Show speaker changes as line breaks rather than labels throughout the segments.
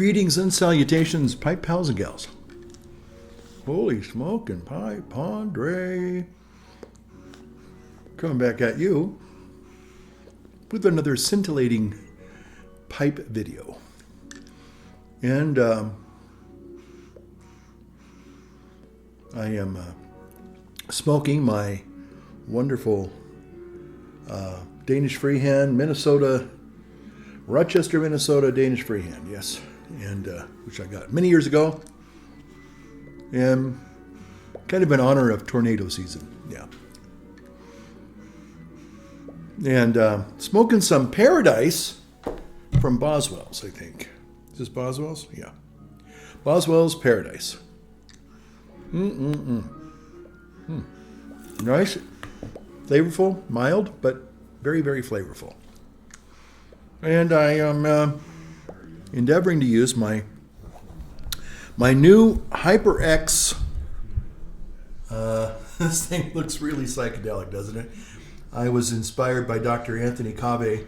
Greetings and salutations, pipe pals and gals. Holy smoking pipe, Padre. Coming back at you with another scintillating pipe video. And I am smoking my wonderful Danish Freehand, Rochester, Minnesota Danish Freehand, yes. And which I got many years ago. And kind of in honor of tornado season, yeah. And smoking some Paradise from Boswells, I think. Is this Boswells? Yeah. Boswells Paradise. Nice, flavorful, mild, but very, very flavorful. And I am endeavoring to use my new HyperX. This thing looks really psychedelic, doesn't it? I was inspired by Dr. Anthony Cave,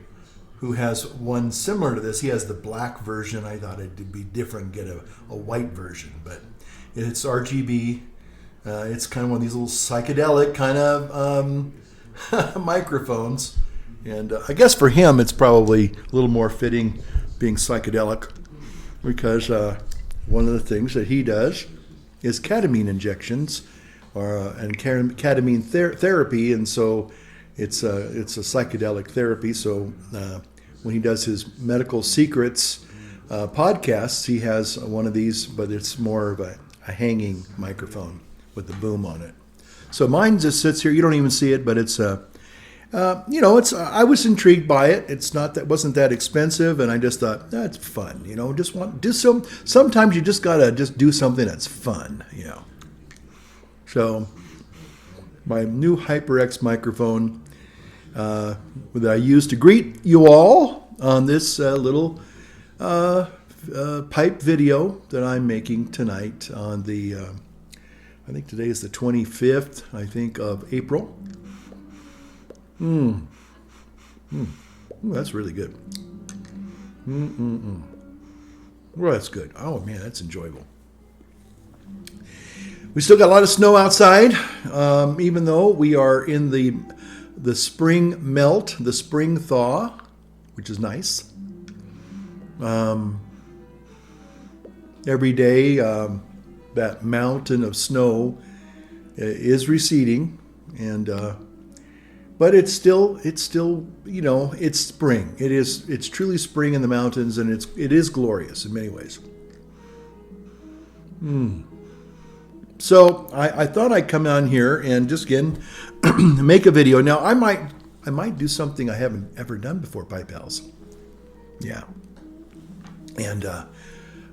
who has one similar to this. He has the black version. I thought it'd be different, get a white version, but it's RGB. It's kind of one of these little psychedelic kind of microphones. And I guess for him, it's probably a little more fitting being psychedelic because one of the things that he does is ketamine injections and ketamine therapy. And so it's a psychedelic therapy. So when he does his Medical Secrets podcasts, he has one of these, but it's more of a hanging microphone with the boom on it. So mine just sits here. You don't even see it, but it's I was intrigued by it. Wasn't that expensive, and I just thought that's fun. Sometimes you just gotta just do something that's fun. So my new HyperX microphone that I use to greet you all on this little pipe video that I'm making tonight on the. I think today is the 25th. I think of April. Ooh, that's really good. Well, that's good. Oh man, that's enjoyable. We still got a lot of snow outside, even though we are in the spring melt, the spring thaw, which is nice. Every day, that mountain of snow is receding, and but it's still it's spring. It's truly spring in the mountains, and it is glorious in many ways. So I thought I'd come on here and just again make a video. Now I might do something I haven't ever done before, Pipe Pals. Yeah, and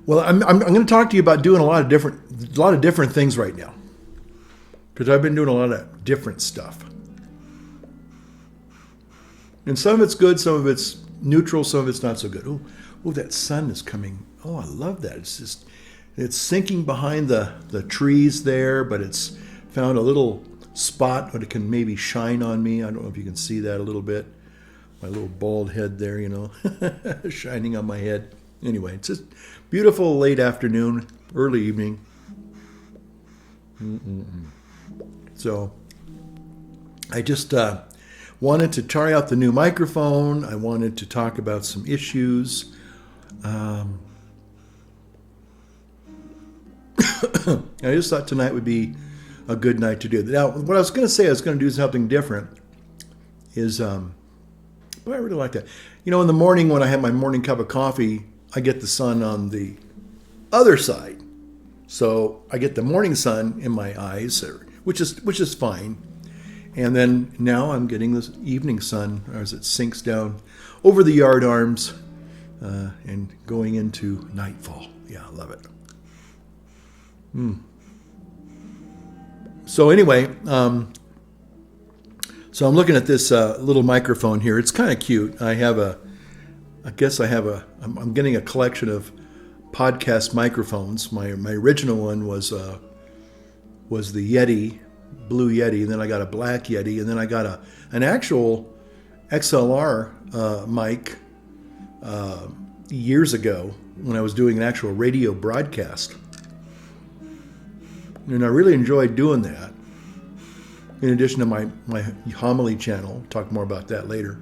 well, I'm going to talk to you about doing a lot of different things right now, because I've been doing a lot of different stuff. And some of it's good, some of it's neutral, some of it's not so good. Oh, that sun is coming. Oh, I love that. It's sinking behind the trees there, but it's found a little spot where it can maybe shine on me. I don't know if you can see that a little bit. My little bald head there, shining on my head. Anyway, it's just beautiful late afternoon, early evening. So I just wanted to try out the new microphone. I wanted to talk about some issues. I just thought tonight would be a good night to do that. Now, what I was going to say, I was going to do something different, is, but I really like that. In the morning when I have my morning cup of coffee, I get the sun on the other side. So I get the morning sun in my eyes, which is fine. And then now I'm getting this evening sun as it sinks down over the yard arms and going into nightfall. Yeah, I love it. So anyway, so I'm looking at this little microphone here. It's kind of cute. I'm getting a collection of podcast microphones. My original one was the Yeti, Blue Yeti, and then I got a Black Yeti, and then I got an actual XLR mic years ago when I was doing an actual radio broadcast. And I really enjoyed doing that. In addition to my homily channel, talk more about that later.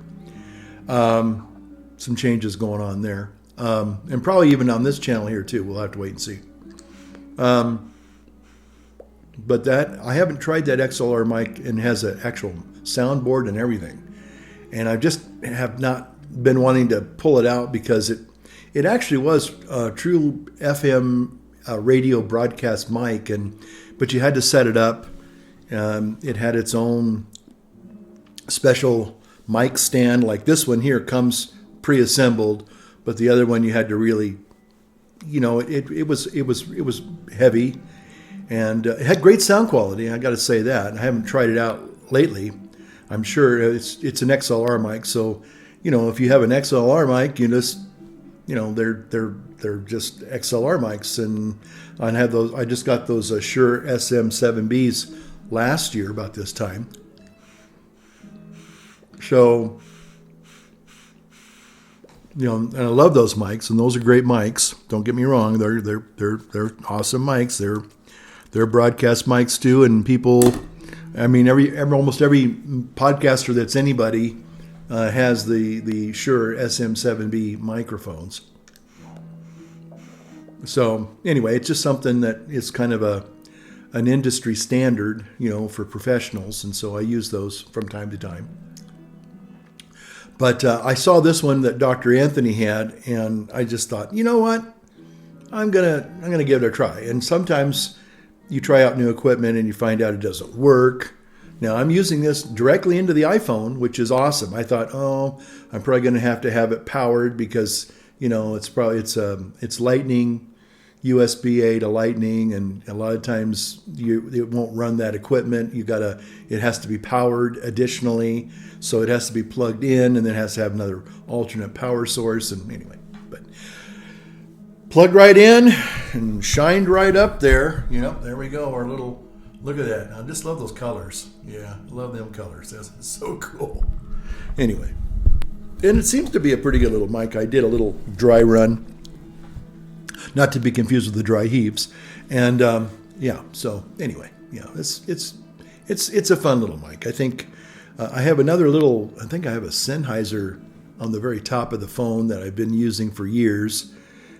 Some changes going on there. And probably even on this channel here too. We'll have to wait and see. But that, I haven't tried that XLR mic, and has an actual soundboard and everything. And I just have not been wanting to pull it out because it actually was a true FM radio broadcast mic, but you had to set it up. It had its own special mic stand, like this one here comes pre-assembled, but the other one you had to really, it was heavy, and it had great sound quality. I got to say that. I haven't tried it out lately. I'm sure it's an XLR mic, so if you have an XLR mic, you just they're just XLR mics, and I have those. I just got those Shure SM7Bs last year about this time. So, and I love those mics, and those are great mics. Don't get me wrong; they're awesome mics. They're broadcast mics too, and people. I mean, almost every podcaster that's anybody has the Shure SM7B microphones. So anyway, it's just something that is kind of an industry standard, for professionals, and so I use those from time to time. But I saw this one that Dr. Anthony had, and I just thought, you know what, I'm gonna give it a try. And sometimes you try out new equipment and you find out it doesn't work. Now I'm using this directly into the iPhone, which is awesome. I thought, I'm probably going to have it powered because it's Lightning, USB-A to Lightning, and a lot of times it won't run that equipment. It has to be powered additionally, so it has to be plugged in, and then it has to have another alternate power source. And anyway, but plugged right in and shined right up there. There we go. Our little, look at that. I just love those colors. Yeah, I love them colors. That's so cool. Anyway, and it seems to be a pretty good little mic. I did a little dry run, not to be confused with the dry heaves. And so anyway, it's a fun little mic. I think I have I have a Sennheiser on the very top of the phone that I've been using for years.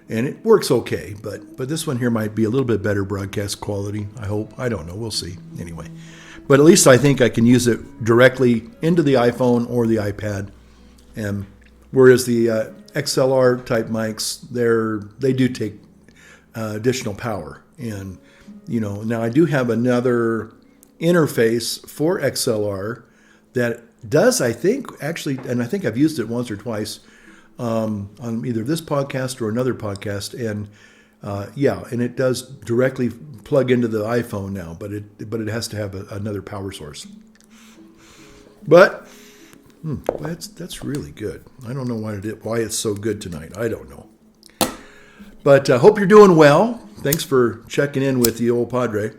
And it works okay, but this one here might be a little bit better broadcast quality, I hope. I don't know. We'll see. Anyway. But at least I think I can use it directly into the iPhone or the iPad. And whereas the XLR type mics, they do take additional power. And, now I do have another interface for XLR that does, I think, actually, and I think I've used it once or twice, on either this podcast or another podcast, and and it does directly plug into the iPhone now, but it has to have another power source. But that's really good. I don't know why it's so good tonight. I don't know. But I hope you're doing well. Thanks for checking in with the old Padre.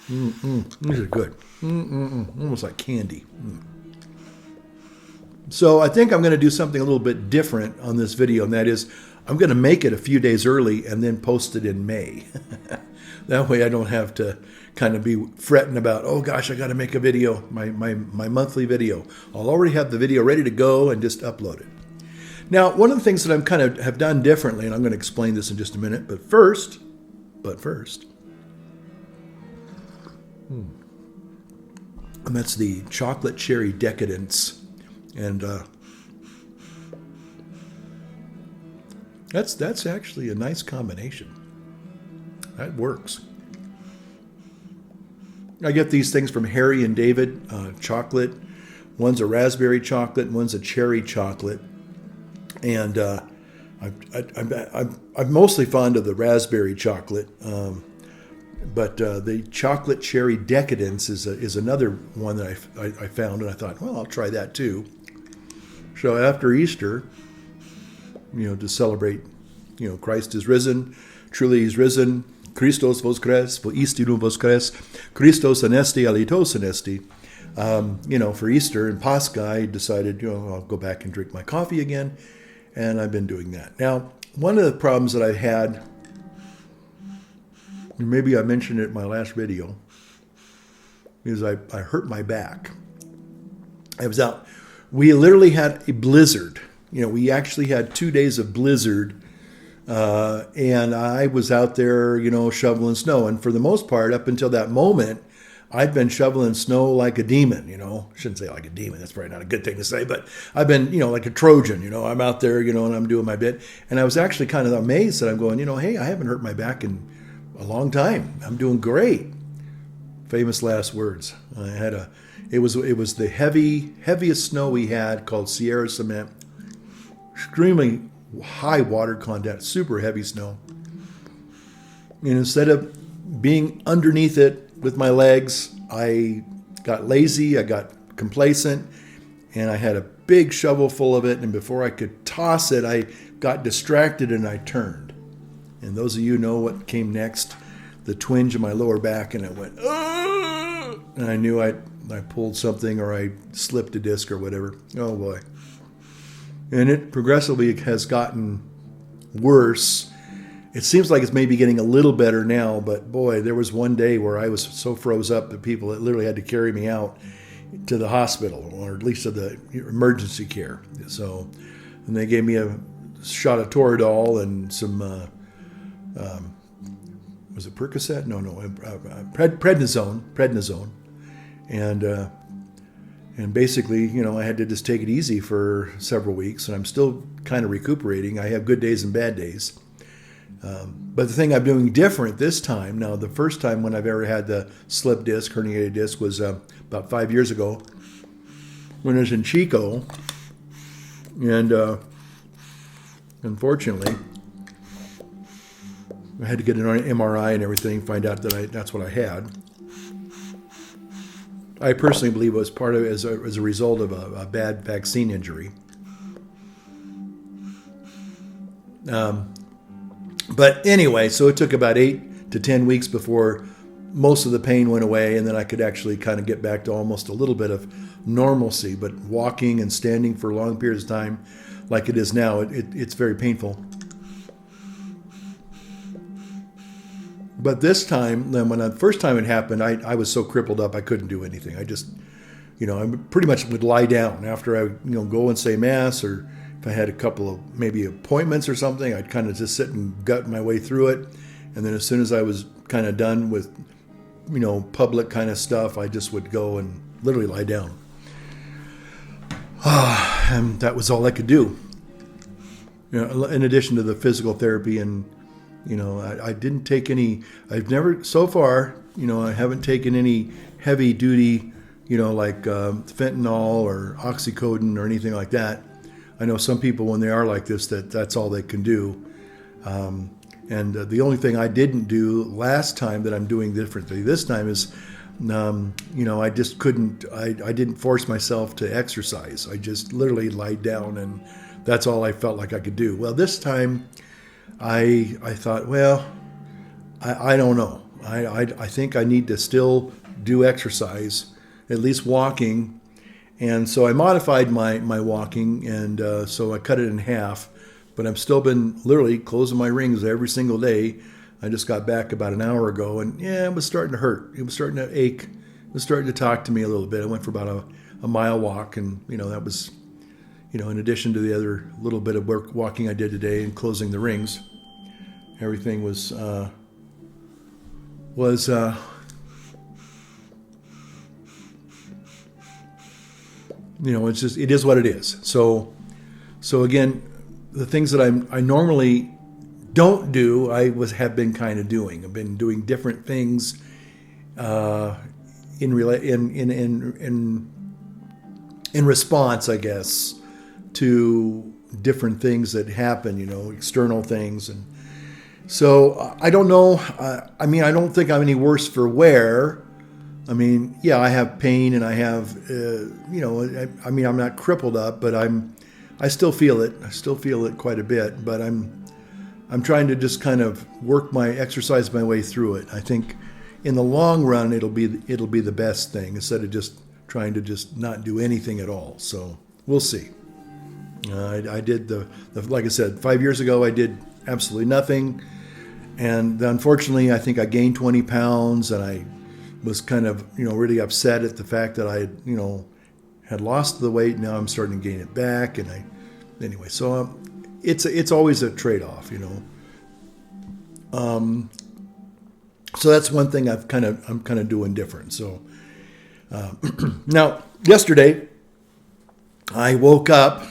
These are good. Almost like candy. So I think I'm going to do something a little bit different on this video, and that is I'm going to make it a few days early and then post it in May. That way I don't have to kind of be fretting about, oh gosh, I got to make a video, my monthly video. I'll already have the video ready to go and just upload it. Now, one of the things that I'm kind of have done differently, and I'm going to explain this in just a minute, but first, and that's the chocolate cherry decadence. And that's actually a nice combination. That works. I get these things from Harry and David, chocolate. One's a raspberry chocolate, and one's a cherry chocolate. And I'm mostly fond of the raspberry chocolate, but the chocolate cherry decadence is another one that I found, and I thought, well, I'll try that too. So after Easter, to celebrate, Christ is risen, truly he's risen, Christos voskres, vo istinu voskres, Christos anesti, alitos anesti. For Easter and Pascha, I decided, I'll go back and drink my coffee again, and I've been doing that. Now, one of the problems that I had, maybe I mentioned it in my last video, is I hurt my back. I was out. We literally had a blizzard. We actually had 2 days of blizzard, and I was out there, shoveling snow. And for the most part, up until that moment, I've been shoveling snow like a demon, Shouldn't say like a demon. That's probably not a good thing to say, but I've been, like a Trojan, I'm out there, and I'm doing my bit. And I was actually kind of amazed that I'm going, hey, I haven't hurt my back in a long time. I'm doing great. Famous last words. It was the heaviest snow we had, called Sierra Cement. Extremely high water content, super heavy snow. And instead of being underneath it with my legs, I got lazy, I got complacent, and I had a big shovel full of it, and before I could toss it, I got distracted and I turned. And those of you know what came next, the twinge in my lower back, and I went, "Ugh!" And I knew I pulled something, or I slipped a disc or whatever. Oh boy. And it progressively has gotten worse. It seems like it's maybe getting a little better now, but boy, there was one day where I was so froze up that people literally had to carry me out to the hospital, or at least to the emergency care. So, and they gave me a shot of Toradol and some, was it Percocet? No, prednisone. And basically, I had to just take it easy for several weeks, and I'm still kind of recuperating. I have good days and bad days. But the thing I'm doing different this time, now the first time when I've ever had the slip disc, herniated disc, was about 5 years ago when I was in Chico. And unfortunately, I had to get an MRI and everything, find out that that's what I had. I personally believe it was part of it as a result of a bad vaccine injury. But anyway, so it took about 8 to 10 weeks before most of the pain went away, and then I could actually kind of get back to almost a little bit of normalcy. But walking and standing for long periods of time, like it is now, it's very painful. But this time, then when the first time it happened, I was so crippled up I couldn't do anything. I just, I pretty much would lie down after I would, go and say mass, or if I had a couple of maybe appointments or something, I'd kind of just sit and gut my way through it. And then as soon as I was kind of done with, public kind of stuff, I just would go and literally lie down. And that was all I could do. In addition to the physical therapy and, I didn't take any, I've never, so far, I haven't taken any heavy duty, like fentanyl or oxycodone or anything like that. I know some people, when they are like this, that's all they can do. And the only thing I didn't do last time that I'm doing differently this time is, I just couldn't, I didn't force myself to exercise. I just literally lied down, and that's all I felt like I could do. Well, this time I thought, well, I don't know. I think I need to still do exercise, at least walking. And so I modified my walking, and so I cut it in half. But I've still been literally closing my rings every single day. I just got back about an hour ago, and it was starting to hurt. It was starting to ache. It was starting to talk to me a little bit. I went for about a mile walk, and that was, in addition to the other little bit of work walking I did today and closing the rings, everything was it's just, it is what it is. So again, the things that I normally don't do, have been kind of doing. I've been doing different things in response, I guess, to different things that happen, external things. And so I don't know. I don't think I'm any worse for wear. I have pain, and I have, I'm not crippled up, but I still feel it. I still feel it quite a bit, but I'm trying to just kind of exercise my way through it. I think in the long run, it'll be the best thing, instead of just trying to just not do anything at all. So we'll see. I did like I said, 5 years ago, I did absolutely nothing. And unfortunately, I think I gained 20 pounds, and I was kind of, really upset at the fact that I had lost the weight. Now I'm starting to gain it back. Anyway, so it's always a trade-off, So that's one thing I'm kind of doing different. So now, yesterday, I woke up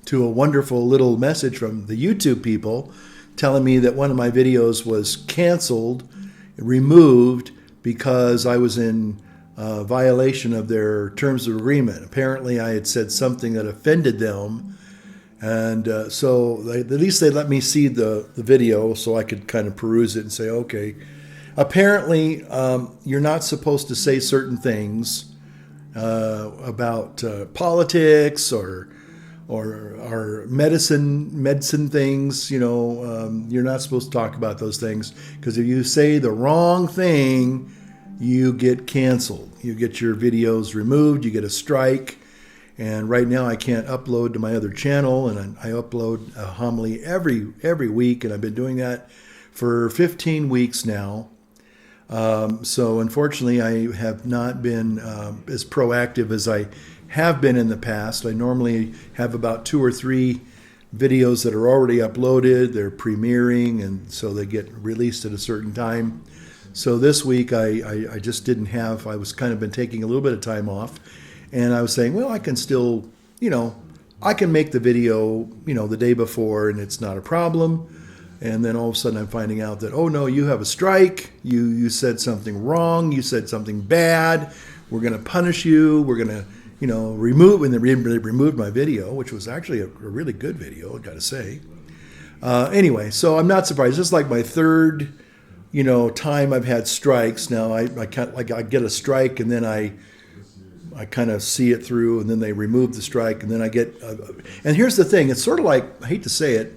to a wonderful little message from the YouTube people telling me that one of my videos was canceled, removed, because I was in violation of their terms of agreement. Apparently, I had said something that offended them. And so at least they let me see the video so I could kind of peruse it and say, okay, apparently you're not supposed to say certain things about politics or medicine things. You're not supposed to talk about those things, because if you say the wrong thing, you get canceled. You get your videos removed, you get a strike. And right now I can't upload to my other channel, and I upload a homily every week, and I've been doing that for 15 weeks now. So unfortunately, I have not been as proactive as I have been in the past. I normally have about 2 or 3 videos that are already uploaded. They're premiering, and so they get released at a certain time. So this week I just didn't have. I was kind of been taking a little bit of time off. And I was saying, well, I can still, I can make the video, the day before, and it's not a problem. And then all of a sudden I'm finding out that, oh, no, you have a strike. You said something wrong. You said something bad. We're going to punish you. We're going to, remove, when they removed my video, which was actually a really good video, I got to say. Anyway, so I'm not surprised. This is like my third, time I've had strikes. Now I get a strike, and then I kind of see it through, and then they remove the strike, and then I get. And here's the thing: it's sort of like, I hate to say it,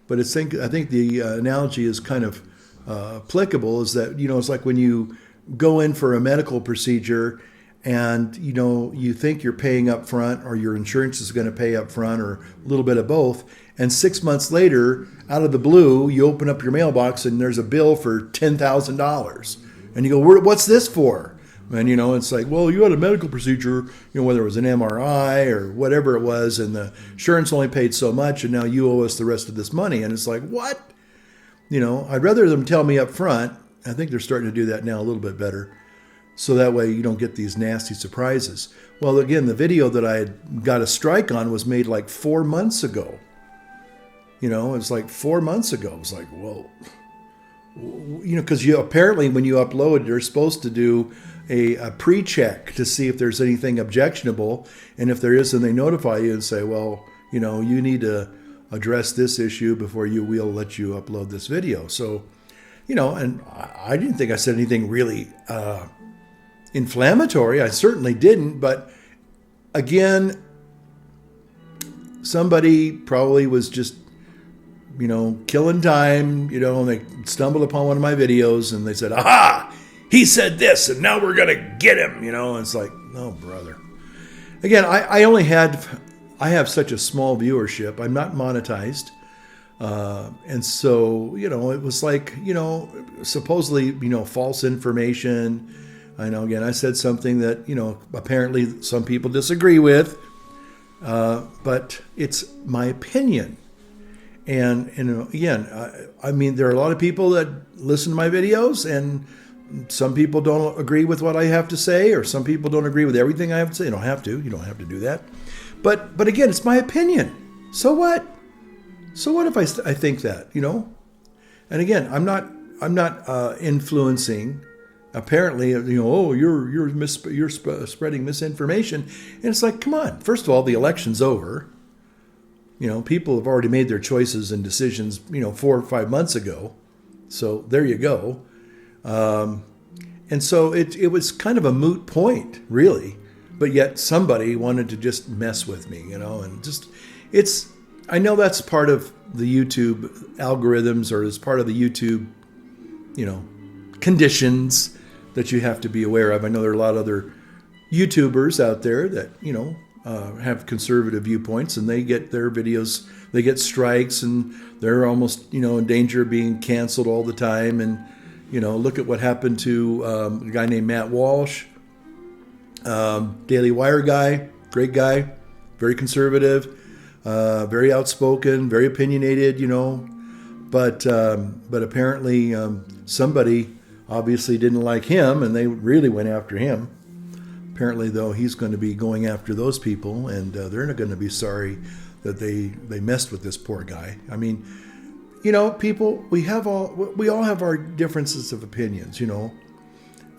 but I think the analogy is kind of applicable. Is that it's like when you go in for a medical procedure, and you think you're paying up front, or your insurance is going to pay up front, or a little bit of both, and 6 months later, out of the blue, you open up your mailbox and there's a bill for $10,000, and you go, "What's this for?" And, it's like, well, you had a medical procedure, whether it was an MRI or whatever it was, and the insurance only paid so much, and now you owe us the rest of this money. And it's like, what? I'd rather them tell me up front. I think they're starting to do that now a little bit better. So that way you don't get these nasty surprises. Well, again, the video that I had got a strike on was made like 4 months ago. It's like 4 months ago. It was like, whoa. Because apparently when you upload, you're supposed to do a pre-check to see if there's anything objectionable, and if there is, then they notify you and say, well, you need to address this issue before we'll let you upload this video. So, and I didn't think I said anything really inflammatory. I certainly didn't, but again, somebody probably was just killing time, and they stumbled upon one of my videos and they said, aha, he said this, and now we're going to get him, and it's like, no, brother. Again, I have such a small viewership. I'm not monetized. And so, it was like, supposedly, false information. I know, again, I said something that, apparently some people disagree with, but it's my opinion. And again, I mean, there are a lot of people that listen to my videos, and some people don't agree with what I have to say, or some people don't agree with everything I have to say. You don't have to do that. But again, it's my opinion. So what? So what if I think that, And again, I'm not influencing. Apparently, you're spreading misinformation, and it's like, come on. First of all, the election's over. People have already made their choices and decisions, 4 or 5 months ago. So there you go. And so it was kind of a moot point, really. But yet somebody wanted to just mess with me, and I know that's part of the YouTube algorithms, or is part of the YouTube, conditions that you have to be aware of. I know there are a lot of other YouTubers out there that, have conservative viewpoints, and they get their videos, they get strikes, and they're almost, in danger of being canceled all the time. And, look at what happened to a guy named Matt Walsh, Daily Wire guy, great guy, very conservative, very outspoken, very opinionated, but apparently somebody obviously didn't like him, and they really went after him. Apparently, though, he's going to be going after those people, and they're not going to be sorry that they messed with this poor guy. I mean, people, we all have our differences of opinions,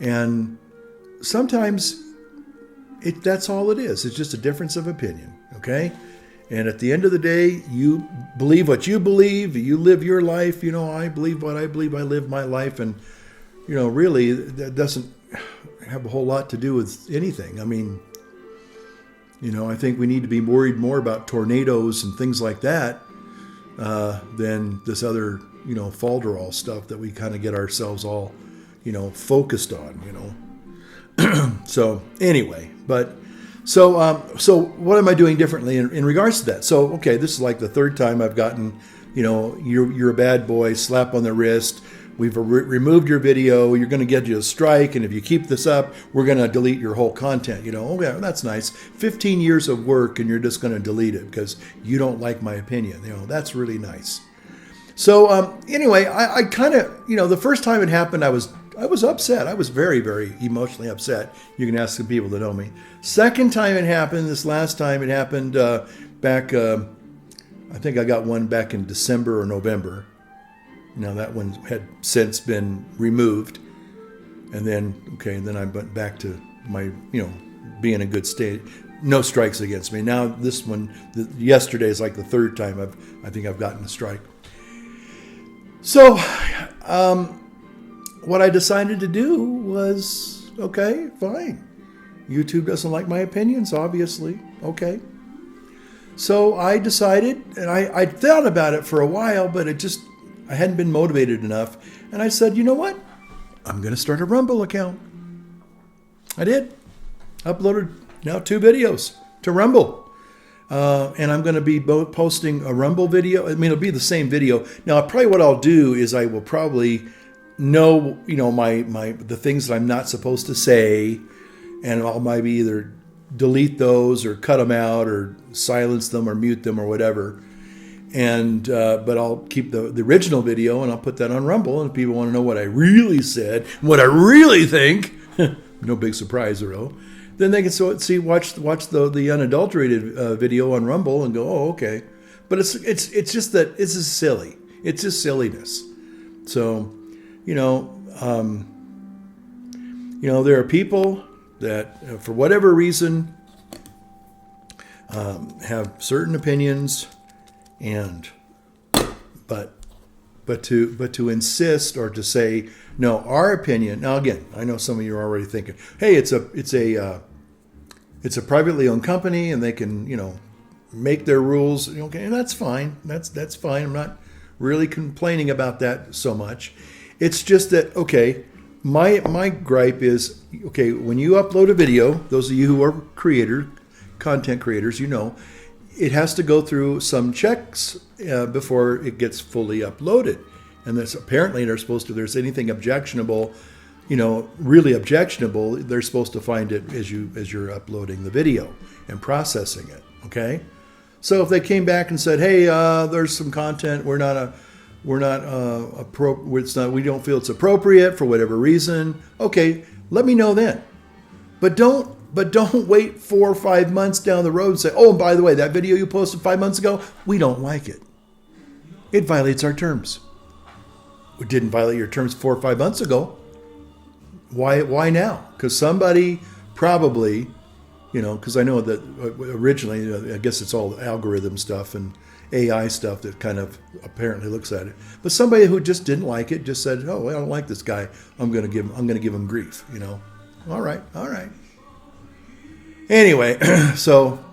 and sometimes that's all it is. It's just a difference of opinion, okay? And at the end of the day, you believe what you believe, you live your life, I believe what I believe, I live my life, and, really, that doesn't have a whole lot to do with anything. I mean, I think we need to be worried more about tornadoes and things like that than this other, falderall stuff that we kind of get ourselves all, focused on, So anyway, so what am I doing differently in regards to that? So, okay, this is like the third time I've gotten, you're a bad boy, slap on the wrist. We've removed your video. You're going to get you a strike. And if you keep this up, we're going to delete your whole content. Oh, yeah, that's nice. 15 years of work and you're just going to delete it because you don't like my opinion. That's really nice. So anyway, I kind of, the first time it happened, I was upset. I was very, very emotionally upset. You can ask the people that know me. Second time it happened, this last time it happened back, I think I got one back in December or November. Now that one had since been removed. And then I went back to my, being in a good state. No strikes against me. Now this one, yesterday is like the third time I think I've gotten a strike. So, what I decided to do was, okay, fine. YouTube doesn't like my opinions, obviously. Okay. So I decided, and I thought about it for a while, but I hadn't been motivated enough. And I said, you know what? I'm going to start a Rumble account. I did. Uploaded now 2 videos to Rumble. And I'm going to be posting a Rumble video. I mean, it'll be the same video. Now, probably what I'll do is I will probably know, the things that I'm not supposed to say, and I'll maybe either delete those or cut them out or silence them or mute them or whatever. And but I'll keep the original video and I'll put that on Rumble. And if people want to know what I really said, what I really think, no big surprise, though. Then they can watch the unadulterated video on Rumble and go, oh, okay. But it's just that it's just silly. It's just silliness. So, there are people that, for whatever reason, have certain opinions, but to insist or to say no, our opinion. Now, again, I know some of you are already thinking, hey, it's a privately owned company, and they can make their rules. Okay, and that's fine. That's fine. I'm not really complaining about that so much. It's just that, okay, my gripe is, okay, when you upload a video, those of you who are content creators, it has to go through some checks before it gets fully uploaded. And that's apparently they're supposed to, if there's anything objectionable, really objectionable, they're supposed to find it as you're uploading the video and processing it. Okay. So if they came back and said, hey, there's some content we don't feel it's appropriate for whatever reason. Okay. Let me know then, but don't wait 4 or 5 months down the road and say, oh, and by the way, that video you posted 5 months ago, we don't like it. It violates our terms. It didn't violate your terms 4 or 5 months ago. Why now? Because somebody probably, because I know that originally, I guess it's all algorithm stuff and AI stuff that kind of apparently looks at it. But somebody who just didn't like it just said, oh, I don't like this guy. I'm going to give him grief. All right. Anyway, so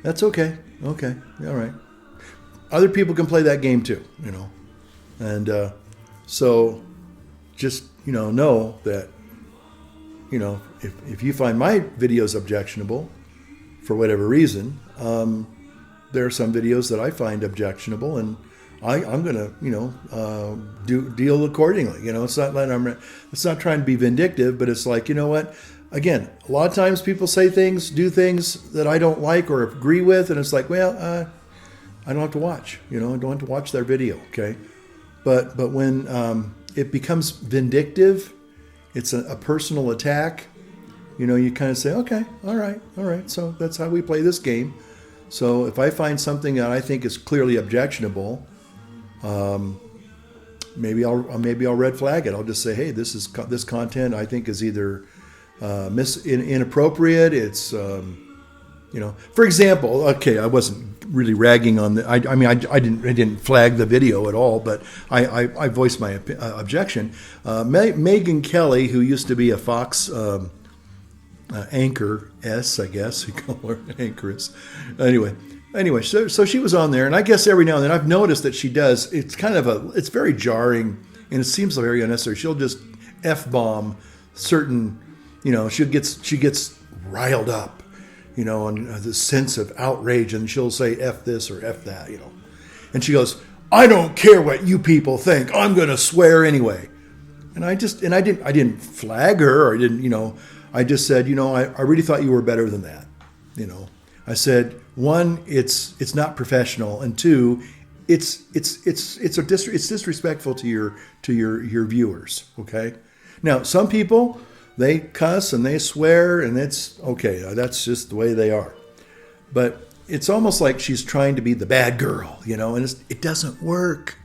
that's okay. Okay, all right. Other people can play that game too, and so just know that if you find my videos objectionable, for whatever reason. There are some videos that I find objectionable, and I'm going to, deal accordingly. It's not like it's not trying to be vindictive, but it's like, you know what? Again, a lot of times people say things, do things that I don't like or agree with, and it's like, well, I don't have to watch. I don't have to watch their video, okay? But when it becomes vindictive, it's a personal attack. You kind of say, okay, all right. So that's how we play this game. So if I find something that I think is clearly objectionable, maybe I'll red flag it. I'll just say, hey, this content I think is either inappropriate. It's for example, okay, I wasn't really ragging on the. I didn't flag the video at all, but I voiced my objection. Megyn Kelly, who used to be a Fox anchor-S, I guess you call her anchoress. Anyway, so she was on there, and I guess every now and then I've noticed that she does. It's it's very jarring, and it seems very unnecessary. She'll just f-bomb certain, she gets riled up, and the sense of outrage, and she'll say f this or f that, and she goes, I don't care what you people think. I'm going to swear anyway. And I didn't flag her, or I didn't, I just said, I really thought you were better than that. I said, one, it's not professional, and two, it's disrespectful to your viewers. Okay. Now, some people, they cuss and they swear, and it's okay. That's just the way they are. But it's almost like she's trying to be the bad girl, and it doesn't work.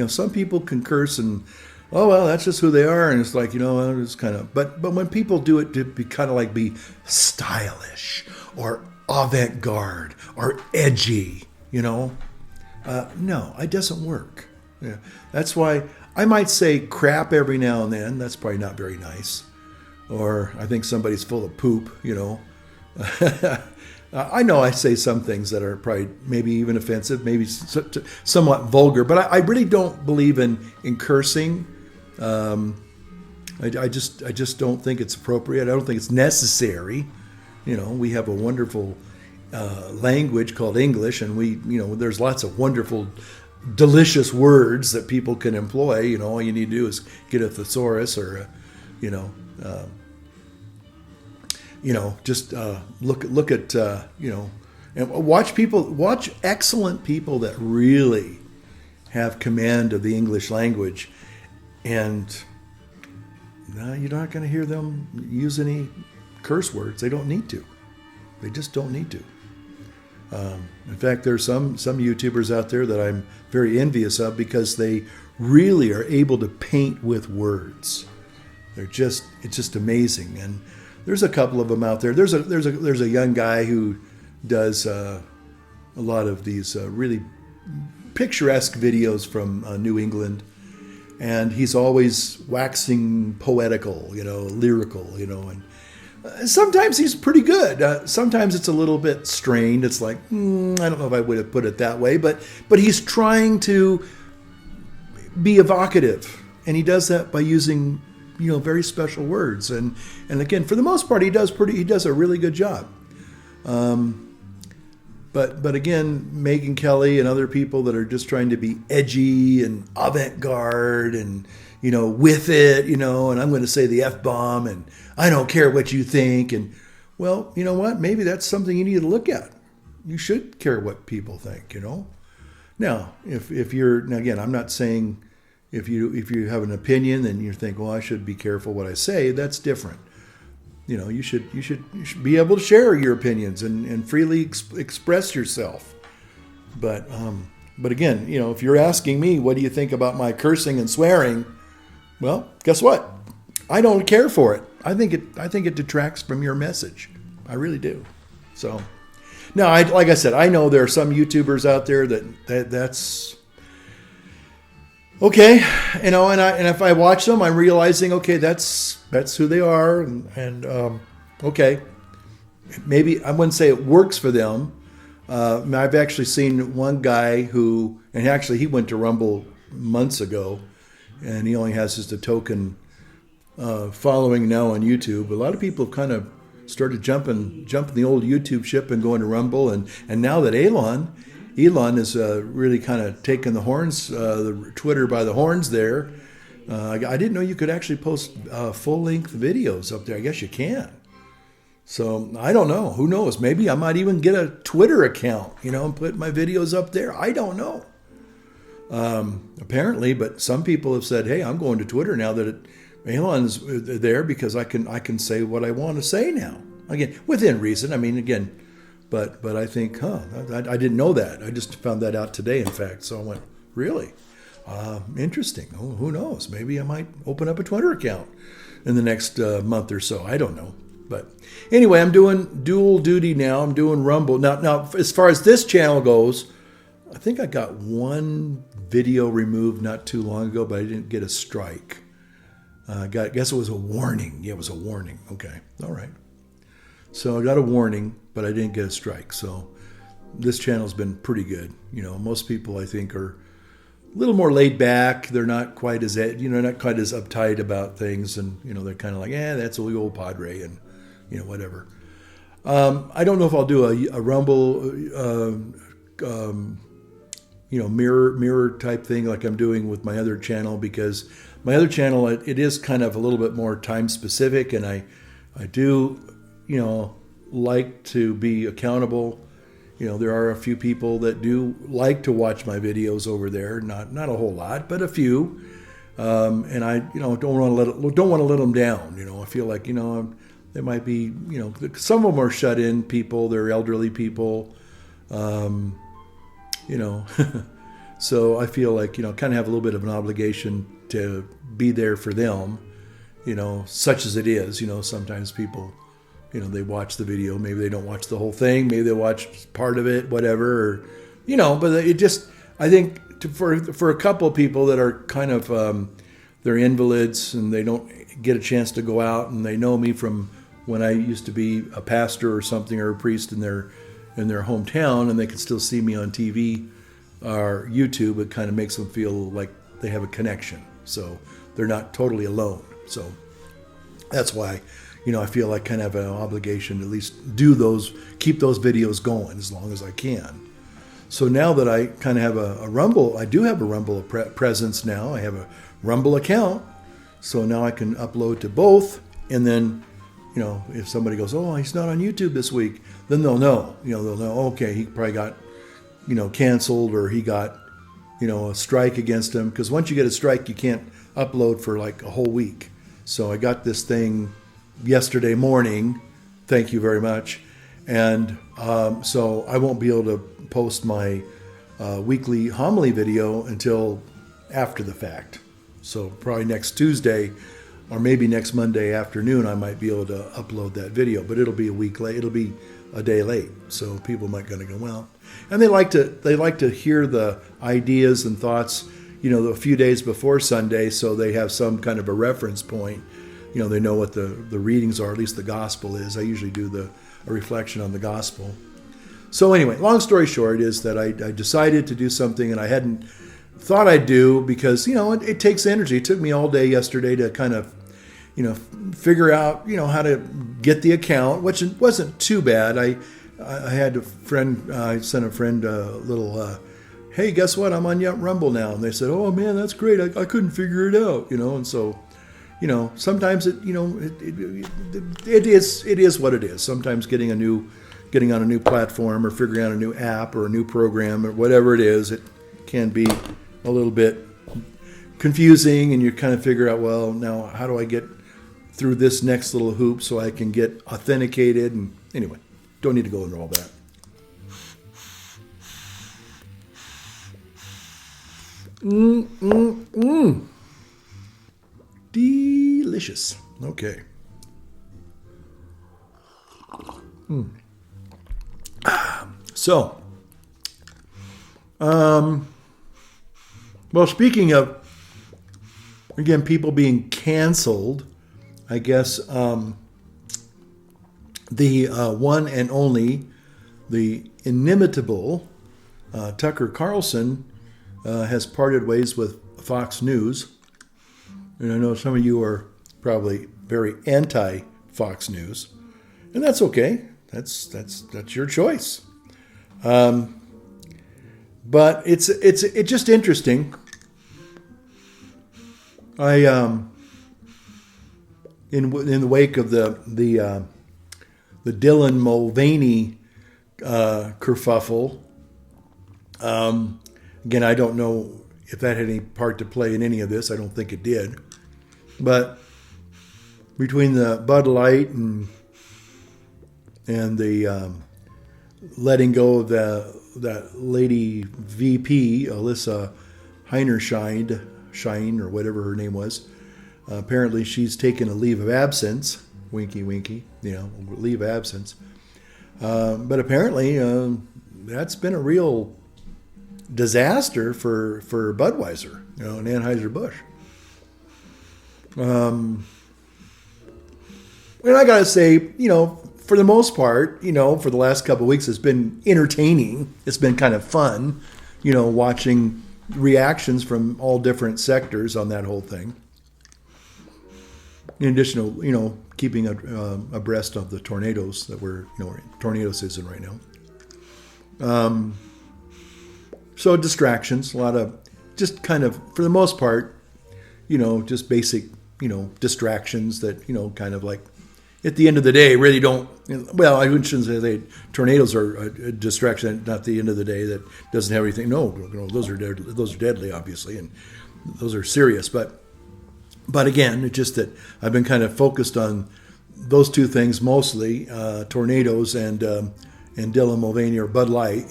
Some people can curse and, oh, well, that's just who they are. And it's like, it's kind of, but when people do it to be kind of like be stylish or avant-garde or edgy, no, it doesn't work. Yeah. That's why I might say crap every now and then. That's probably not very nice. Or I think somebody's full of poop, I know I say some things that are probably maybe even offensive, maybe somewhat vulgar, but I really don't believe in cursing. I just don't think it's appropriate. I don't think it's necessary. We have a wonderful language called English, and there's lots of wonderful, delicious words that people can employ. All you need to do is get a thesaurus or just look at and watch excellent people that really have command of the English language, and you're not going to hear them use any curse words. They don't need to. They just don't need to. In fact, there's some YouTubers out there that I'm very envious of because they really are able to paint with words. It's just amazing. And there's a couple of them out there. There's a young guy who does a lot of these really picturesque videos from New England, and he's always waxing poetical, lyrical, and sometimes he's pretty good. Sometimes it's a little bit strained. It's like, I don't know if I would have put it that way, but he's trying to be evocative, and he does that by using very special words, and again, for the most part, he does a really good job. But again, Megyn Kelly and other people that are just trying to be edgy and avant-garde and with it, and I'm going to say the F-bomb, and I don't care what you think, and well, you know what? Maybe that's something you need to look at. You should care what people think, Now, if you're, now again, I'm not saying. If you have an opinion and you think, well, I should be careful what I say, that's different. You should be able to share your opinions and freely express yourself. But again, if you're asking me, what do you think about my cursing and swearing? Well, guess what? I don't care for it. I think it detracts from your message. I really do. So now, like I said, I know there are some YouTubers out there that's. Okay, and if I watch them, I'm realizing, okay, that's who they are, and okay, maybe I wouldn't say it works for them. I've actually seen one guy who, and actually he went to Rumble months ago, and he only has just a token following now on YouTube. A lot of people have kind of started jumping the old YouTube ship and going to Rumble, and now that Elon is really kind of taking the horns, the Twitter by the horns there. I didn't know you could actually post full-length videos up there. I guess you can. So I don't know. Who knows? Maybe I might even get a Twitter account, and put my videos up there. I don't know. Apparently, but some people have said, "Hey, I'm going to Twitter now that Elon's there because I can say what I want to say now." Again, within reason. I mean, again, but I think, I didn't know that. I just found that out today, in fact. So I went, really? Interesting. Oh, who knows? Maybe I might open up a Twitter account in the next month or so. I don't know. But anyway, I'm doing dual duty now. I'm doing Rumble. Now, as far as this channel goes, I think I got one video removed not too long ago, but I didn't get a strike. I guess it was a warning. Yeah, it was a warning. Okay. All right. So I got a warning, but I didn't get a strike. So this channel's been pretty good. Most people I think are a little more laid back. They're not quite as not quite as uptight about things, and they're kind of like, that's a old Padre, and whatever. I don't know if I'll do a Rumble, mirror type thing like I'm doing with my other channel, because my other channel it is kind of a little bit more time specific, and I do like to be accountable. There are a few people that do like to watch my videos over there, not a whole lot, but a few. And I don't want to let them down. I feel like there might be some of them are shut in people. They're elderly people. So I feel like kind of have a little bit of an obligation to be there for them. Such as it is. Sometimes people. They watch the video. Maybe they don't watch the whole thing. Maybe they watch part of it, whatever. But it just, I think for a couple of people that are kind of, they're invalids and they don't get a chance to go out, and they know me from when I used to be a pastor or something, or a priest in their hometown, and they can still see me on TV or YouTube. It kind of makes them feel like they have a connection. So they're not totally alone. So that's why I feel like kind of an obligation to at least keep those videos going as long as I can. So now that I kind of have a Rumble, I do have a Rumble presence now. I have a Rumble account. So now I can upload to both. And then, if somebody goes, "Oh, he's not on YouTube this week," then they'll know. They'll know, okay, he probably got, canceled, or he got, a strike against him. Because once you get a strike, you can't upload for like a whole week. So I got this thing yesterday morning, thank you very much, and so I won't be able to post my weekly homily video until after the fact. So probably next Tuesday or maybe next Monday afternoon I might be able to upload that video, but it'll be a week late. It'll be a day late, so people might kind of go, well, and they like to hear the ideas and thoughts a few days before Sunday, so they have some kind of a reference point. They know what the readings are, at least the gospel is. I usually do a reflection on the gospel. So anyway, long story short is that I decided to do something, and I hadn't thought I'd do because, it takes energy. It took me all day yesterday to kind of, figure out, how to get the account, which wasn't too bad. I had I sent a friend a little, hey, guess what? I'm on Rumble now. And they said, oh man, that's great. I couldn't figure it out, and so, sometimes it is what it is. Sometimes getting on a new platform or figuring out a new app or a new program or whatever it is, it can be a little bit confusing, and you kind of figure out, well, now how do I get through this next little hoop so I can get authenticated? And anyway, don't need to go into all that. Delicious. Okay. So, well, speaking of, again, people being canceled, I guess the one and only, the inimitable Tucker Carlson has parted ways with Fox News. And I know some of you are probably very anti-Fox News. and that's okay. That's your choice. But it's just interesting. I in the wake of the Dylan Mulvaney kerfuffle. Again, I don't know if that had any part to play in any of this. I don't think it did. But between the Bud Light and the letting go of that lady VP, Alyssa Heinerschein, or whatever her name was, apparently she's taken a leave of absence. Winky, winky, leave of absence. But apparently that's been a real disaster for Budweiser, and Anheuser-Busch. And I got to say, for the most part, for the last couple of weeks, it's been entertaining. It's been kind of fun, watching reactions from all different sectors on that whole thing. In addition to, keeping abreast of the tornadoes that we're, tornado season right now. So distractions, a lot of just kind of, for the most part, just basic, distractions that, kind of like at the end of the day really don't, well, I shouldn't say tornadoes are a distraction, not the end of the day that doesn't have anything. No, those are deadly, obviously, and those are serious. But again, it's just that I've been kind of focused on those two things mostly, tornadoes and Dylan Mulvaney or Bud Light,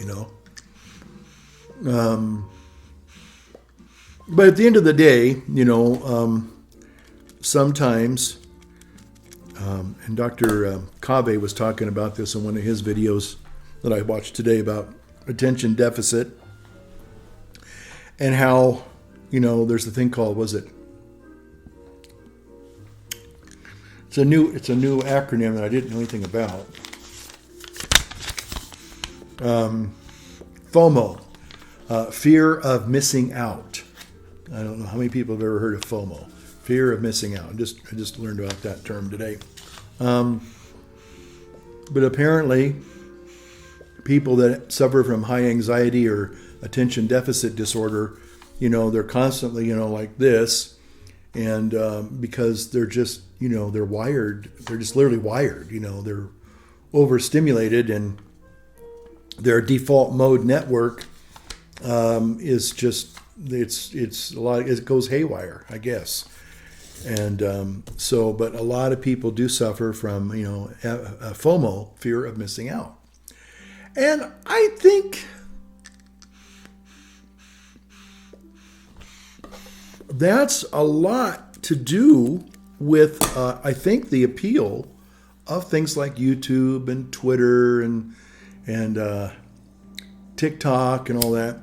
But at the end of the day, sometimes, and Dr. Cave was talking about this in one of his videos that I watched today about attention deficit and how, there's a thing called, It's a new acronym that I didn't know anything about. FOMO, fear of missing out. I don't know how many people have ever heard of FOMO, fear of missing out. I just learned about that term today. But apparently, people that suffer from high anxiety or attention deficit disorder, they're constantly, like this, and because they're just, they're wired, they're just literally wired, they're overstimulated, and their default mode network is just, it's a lot, it goes haywire, I guess. And but a lot of people do suffer from, FOMO, fear of missing out. And I think that's a lot to do with, I think, the appeal of things like YouTube and Twitter and TikTok and all that,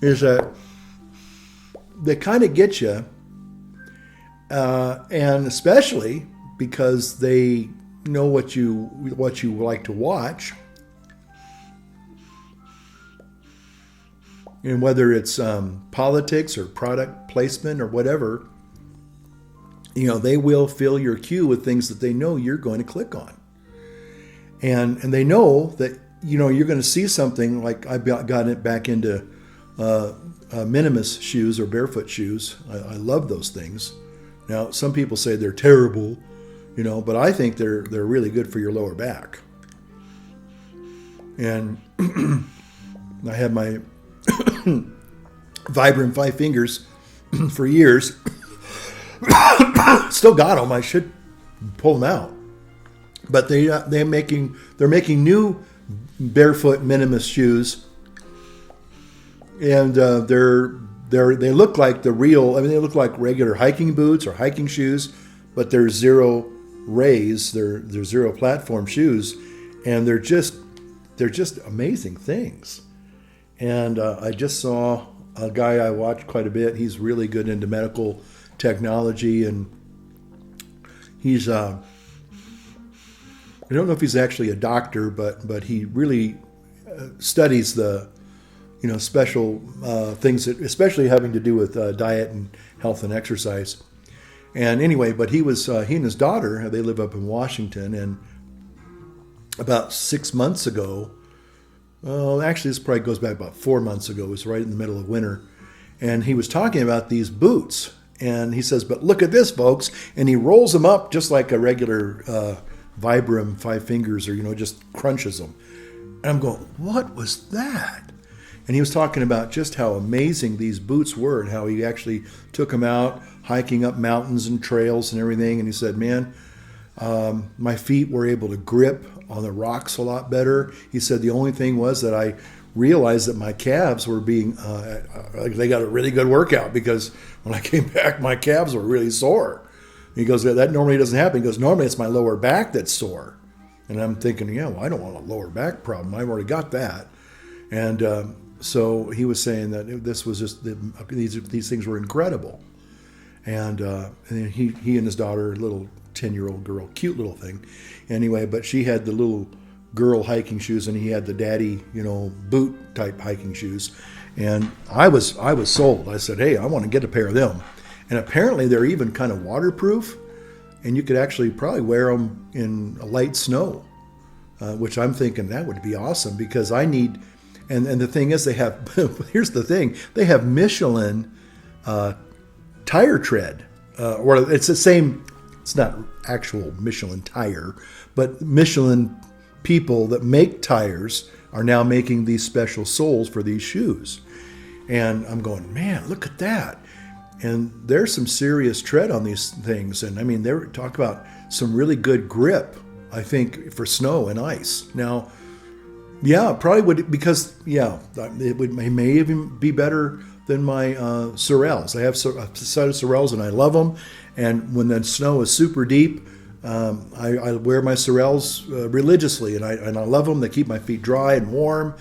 is that they kind of get you, and especially because they know what you like to watch, and whether it's politics or product placement or whatever, they will fill your queue with things that they know you're going to click on, and they know that you're going to see something like I've gotten it back into minimus shoes or barefoot shoes. I love those things. Now, some people say they're terrible, but I think they're really good for your lower back. And I had my Vibram 5 fingers for years. Still got them. I should pull them out. But they're making new barefoot minimus shoes. And they look like the real. I mean, they look like regular hiking boots or hiking shoes, but they're zero rays. They're zero platform shoes, and they're just amazing things. And I just saw a guy I watch quite a bit. He's really good into medical technology, and he's I don't know if he's actually a doctor, but he really studies the special things that, especially having to do with diet and health and exercise. And anyway, but he and his daughter, they live up in Washington, and about 6 months ago, well, actually this probably goes back about 4 months ago. It was right in the middle of winter, and he was talking about these boots, and he says, "But look at this, folks!" And he rolls them up just like a regular Vibram 5 fingers, or just crunches them. And I'm going, "What was that?" And he was talking about just how amazing these boots were, and how he actually took them out hiking up mountains and trails and everything. And he said, "Man, my feet were able to grip on the rocks a lot better." He said the only thing was that I realized that my calves were they got a really good workout, because when I came back, my calves were really sore. He goes, "That normally doesn't happen." He goes, "Normally it's my lower back that's sore." And I'm thinking, yeah, well, I don't want a lower back problem. I've already got that. And so he was saying that this was just, these things were incredible. And he and his daughter, little 10-year-old girl, cute little thing. Anyway, but she had the little girl hiking shoes, and he had the daddy, boot type hiking shoes. And I was sold. I said, "Hey, I want to get a pair of them." And apparently they're even kind of waterproof, and you could actually probably wear them in a light snow, which I'm thinking that would be awesome, because I need. And the thing is, they have. Here's the thing: they have Michelin tire tread, or it's the same. It's not actual Michelin tire, but Michelin people that make tires are now making these special soles for these shoes. And I'm going, man, look at that. And there's some serious tread on these things. And I mean, they talk about some really good grip, I think, for snow and ice. Now, yeah, probably would, because, yeah, it may even be better than my Sorels. I have a set of Sorels, and I love them. And when the snow is super deep, I wear my Sorels religiously, and I love them. They keep my feet dry and warm,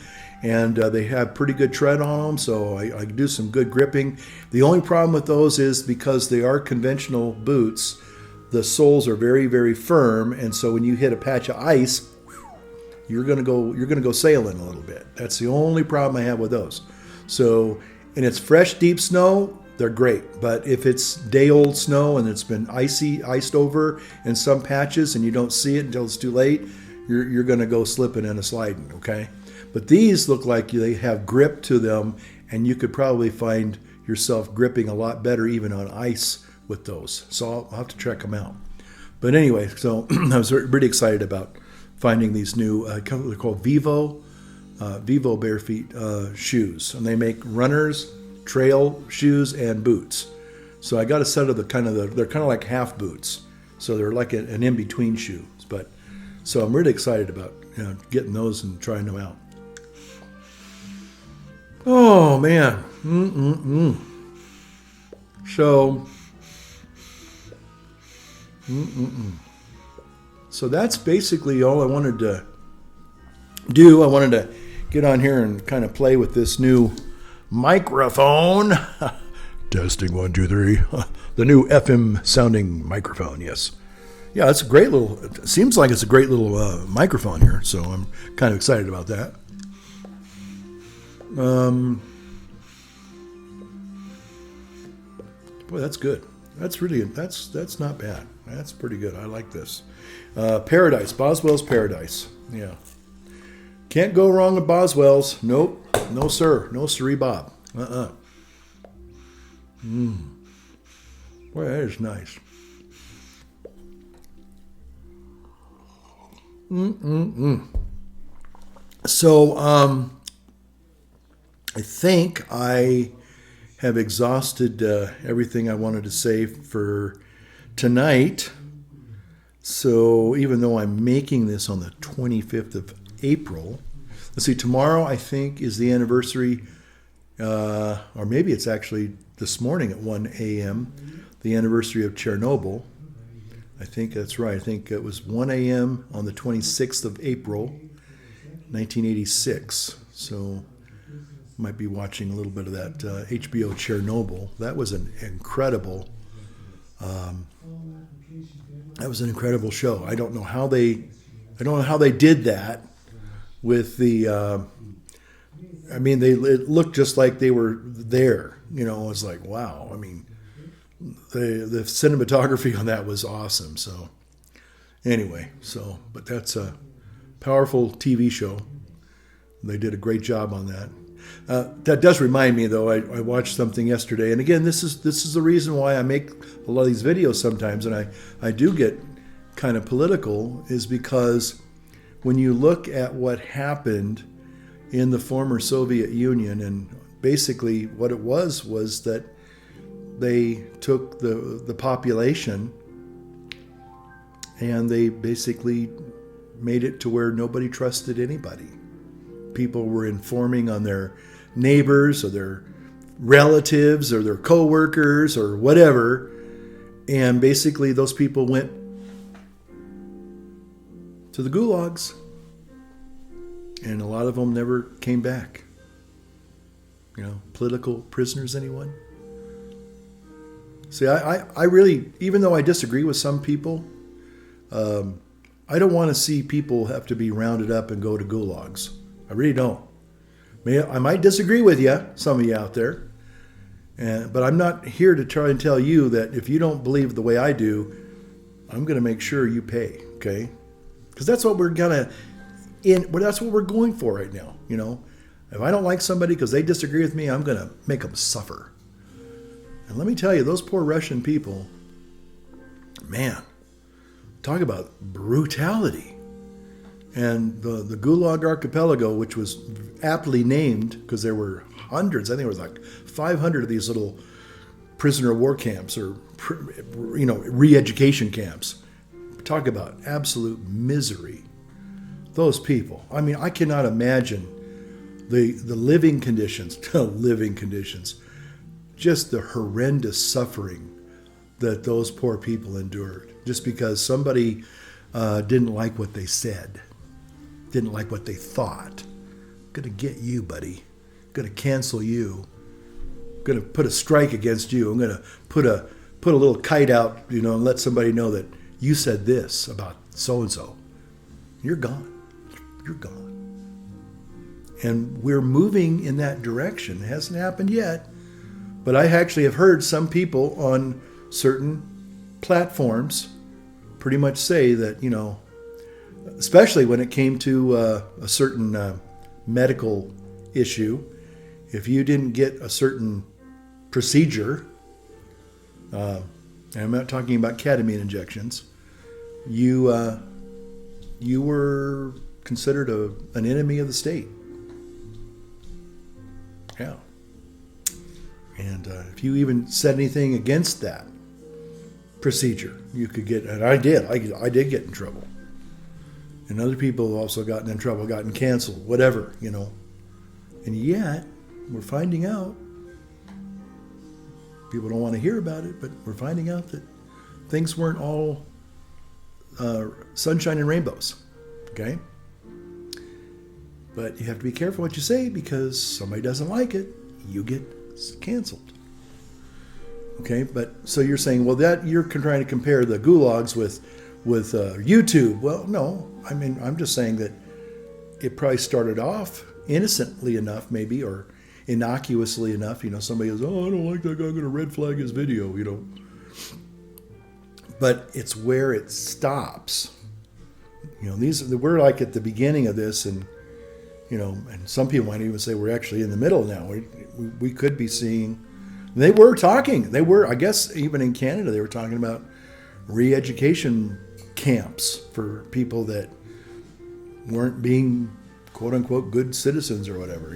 and they have pretty good tread on them, so I do some good gripping. The only problem with those is, because they are conventional boots, the soles are very, very firm, and so when you hit a patch of ice, you're gonna go sailing a little bit. That's the only problem I have with those. So, and it's fresh, deep snow, they're great. But if it's day-old snow and it's been iced over in some patches, and you don't see it until it's too late, you're going to go slipping and sliding, okay? But these look like they have grip to them, and you could probably find yourself gripping a lot better even on ice with those. So I'll have to check them out. But anyway, so I was pretty excited about finding these new, they're called Vivo bare feet shoes. And they make runners, trail shoes, and boots. So I got a set of they're kind of like half boots. So they're like an in-between shoe. But so I'm really excited about getting those and trying them out. Oh man. So that's basically all I wanted to do. I wanted to get on here and kind of play with this new microphone. Testing 1, 2, 3. The new FM sounding microphone. Yes. Yeah, it's a great little. It seems like it's a great little microphone here. So I'm kind of excited about that. Boy, that's good. That's not bad. That's pretty good. I like this. Paradise, Boswells Paradise. Yeah. Can't go wrong with Boswells. Nope. No, sir. No, sirree, Bob. Boy, that is nice. So, I think I have exhausted everything I wanted to say for tonight. So even though I'm making this on the 25th of April, let's see, tomorrow I think is the anniversary, or maybe it's actually this morning at 1 a.m., the anniversary of Chernobyl. I think that's right. I think it was 1 a.m. on the 26th of April, 1986. So might be watching a little bit of that HBO Chernobyl. That was an incredible show. I don't know how they did that with the. It looked just like they were there. It was like, wow. I mean, the cinematography on that was awesome. So anyway, but that's a powerful TV show. They did a great job on that. That does remind me, though. I watched something yesterday, and again, this is the reason why I make a lot of these videos sometimes, and I do get kind of political, is because when you look at what happened in the former Soviet Union, and basically what it was that they took the population and they basically made it to where nobody trusted anybody. People were informing on their neighbors or their relatives or their co-workers or whatever, and basically those people went to the gulags, and a lot of them never came back. Political prisoners, anyone? See, I really, even though I disagree with some people, I don't want to see people have to be rounded up and go to gulags. I really don't. I might disagree with you, some of you out there, but I'm not here to try and tell you that if you don't believe the way I do, I'm going to make sure you pay, okay? Because that's what that's what we're going for right now, If I don't like somebody because they disagree with me, I'm going to make them suffer. And let me tell you, those poor Russian people, man, talk about brutality. And the Gulag Archipelago, which was aptly named because there were hundreds, I think it was like 500 of these little prisoner of war camps or, re-education camps. Talk about absolute misery. Those people. I mean, I cannot imagine the living conditions, just the horrendous suffering that those poor people endured just because somebody didn't like what they said, didn't like what they thought. Gonna get you, buddy. Gonna cancel you. Gonna put a strike against you. I'm gonna put a little kite out, and let somebody know that you said this about so and so. You're gone. You're gone. And we're moving in that direction. It hasn't happened yet, but I actually have heard some people on certain platforms pretty much say that, especially when it came to a certain medical issue, if you didn't get a certain procedure, and I'm not talking about ketamine injections, you were considered an enemy of the state. Yeah. And if you even said anything against that procedure, you could get, and I did get in trouble. And other people have also gotten in trouble, gotten canceled, whatever, And yet, we're finding out, people don't want to hear about it, but we're finding out that things weren't all sunshine and rainbows, okay? But you have to be careful what you say because somebody doesn't like it, you get canceled. Okay, but so you're saying, well, that you're trying to compare the gulags with YouTube. Well, no, I mean, I'm just saying that it probably started off innocently enough, maybe, or innocuously enough. Somebody goes, oh, I don't like that guy, I'm going to red flag his video, But it's where it stops. We're like at the beginning of this, and and some people might even say we're actually in the middle now. We could be seeing. They were talking. I guess, even in Canada, they were talking about re-education camps for people that weren't being, quote unquote, good citizens or whatever.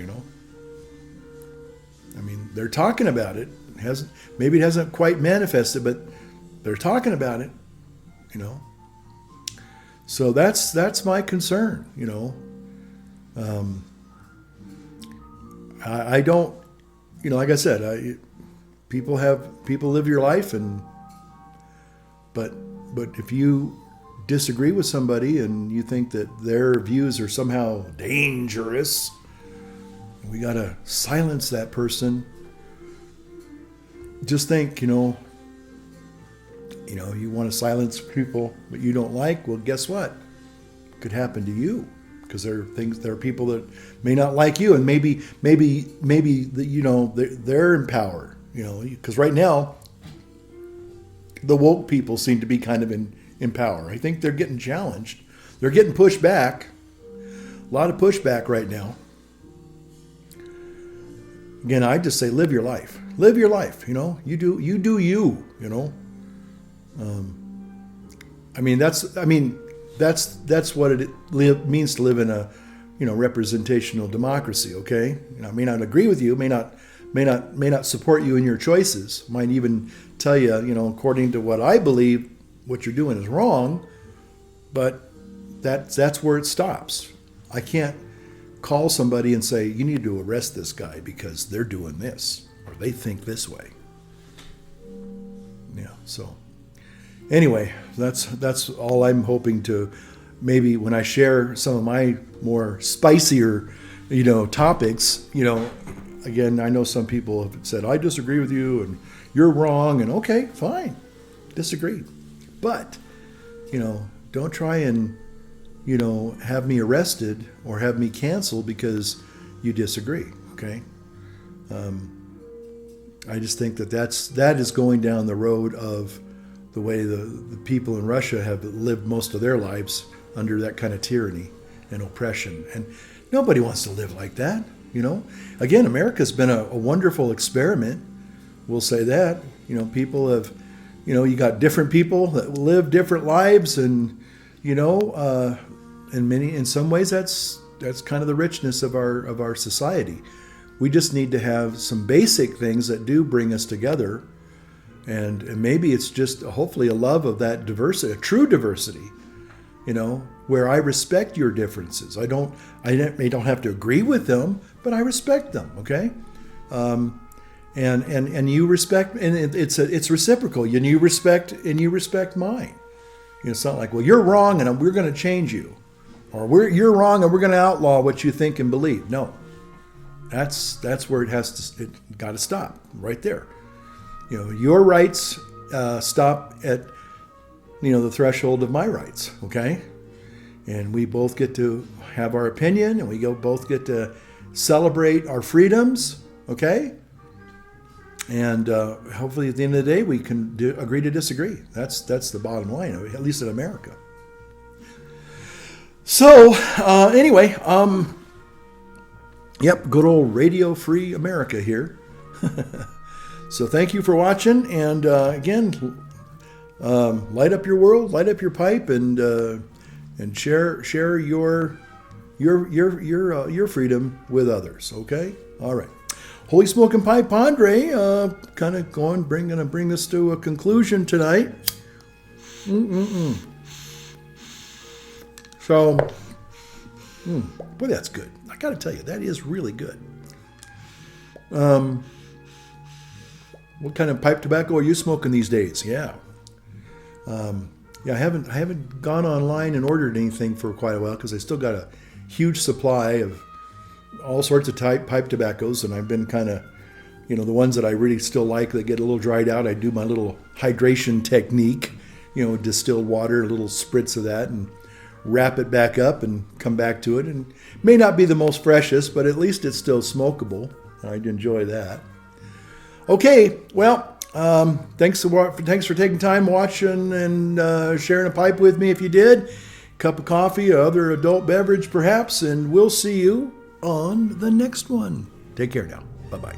I mean, they're talking about it. Maybe it hasn't quite manifested, but they're talking about it. So that's my concern. I don't, like I said, people live your life, but if you disagree with somebody and you think that their views are somehow dangerous, we got to silence that person. Just think, you want to silence people that you don't like. Well, guess what? It could happen to you. Because there are people that may not like you, and maybe they're in power. Because right now, the woke people seem to be kind of in power. I think they're getting challenged. They're getting pushed back. A lot of pushback right now. Again, I just say live your life. Live your life. You know, you do you. You know. That's what it means to live in a, representational democracy. Okay, I may not agree with you, may not support you in your choices, might even tell you, according to what I believe, what you're doing is wrong, but that's where it stops. I can't call somebody and say you need to arrest this guy because they're doing this or they think this way. Yeah, so. Anyway, that's all I'm hoping to, maybe when I share some of my more spicier, topics, again, I know some people have said, I disagree with you and you're wrong, and okay, fine, disagree. But, don't try and, have me arrested or have me canceled because you disagree, okay? I just think that is going down the road of the way the people in Russia have lived most of their lives under that kind of tyranny and oppression. And nobody wants to live like that, Again, America's been a wonderful experiment. We'll say that. People have, you got different people that live different lives, and, in some ways that's kind of the richness of our society. We just need to have some basic things that do bring us together. And maybe it's just hopefully a love of that diversity, a true diversity, where I respect your differences. I don't have to agree with them, but I respect them. Okay, and you respect, and it's reciprocal. And you respect mine. It's not like, well, you're wrong and we're going to change you, or you're wrong and we're going to outlaw what you think and believe. No, that's where it got to stop right there. Your rights stop at, the threshold of my rights, okay? And we both get to have our opinion, and we both get to celebrate our freedoms, okay? And hopefully at the end of the day, we can agree to disagree. That's the bottom line, at least in America. So, anyway, yep, good old Radio Free America here. So thank you for watching, and again, light up your world, light up your pipe, and share your freedom with others. Okay, all right. Holy Smoking Pipe Padre, kind of gonna bring this to a conclusion tonight. So, boy, that's good. I got to tell you, that is really good. What kind of pipe tobacco are you smoking these days? Yeah. I haven't gone online and ordered anything for quite a while because I still got a huge supply of all sorts of pipe tobaccos, and I've been kind of, the ones that I really still like that get a little dried out. I do my little hydration technique, distilled water, a little spritz of that, and wrap it back up and come back to it. And it may not be the most freshest, but at least it's still smokable. I'd enjoy that. Okay, well, thanks for taking time watching and sharing a pipe with me if you did. Cup of coffee or other adult beverage perhaps, and we'll see you on the next one. Take care now. Bye-bye.